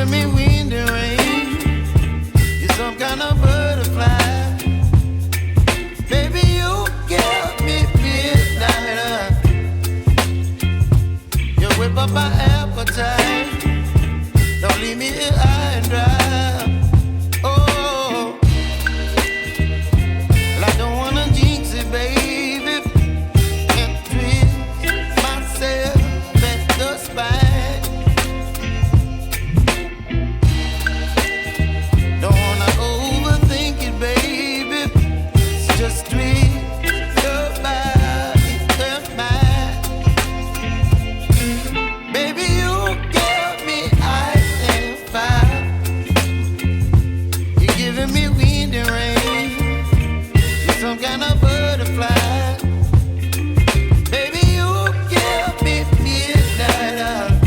giving me wind and rain. You're some kind of butterfly. Baby, you give me midnight. You whip up my appetite. Don't leave me here high and dry. Oh, well, I don't wanna jinx it, baby, and twist myself at the spine. Don't wanna overthink it, baby. It's just twist your body and mine. Baby, you give me ice and fire. You're giving me wind and rain. You're some kind of butterfly. Baby, you give me midnight.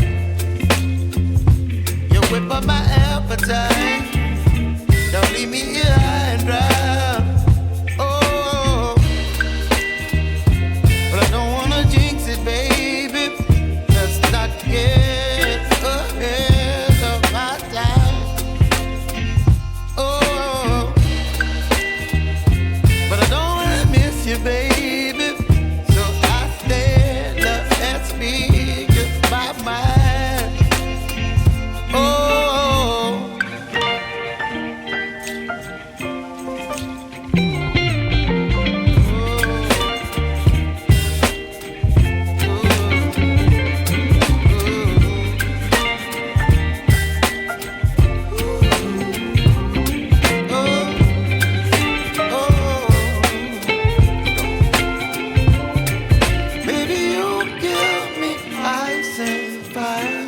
You whip up my appetite. Don't leave me here high and dry. Oh, but I don't wanna jinx it, baby. Let's not get ahead of my time. Oh, but I don't wanna miss you, baby. So I stand up and speak my mind. Oh. Baby, you give me ice and fire.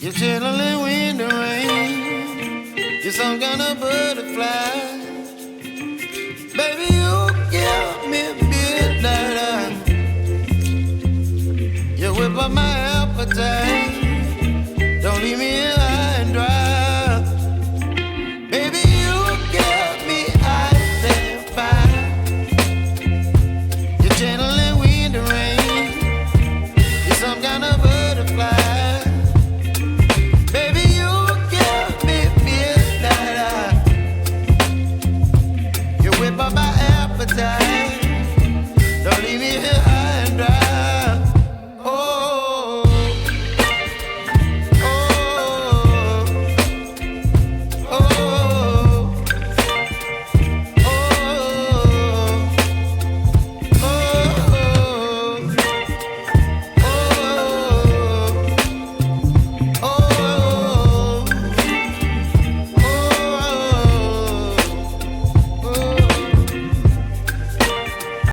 You're chilling wind and rain. You're some kind of butterfly. Baby, you give me midnight. You whip up my appetite. Don't leave me here high and dry. Baby, you give me ice and fire. You're channeling wind and rain. You're some kind of butterfly. Baby, you give me midnight. You whip up my appetite. Don't leave me here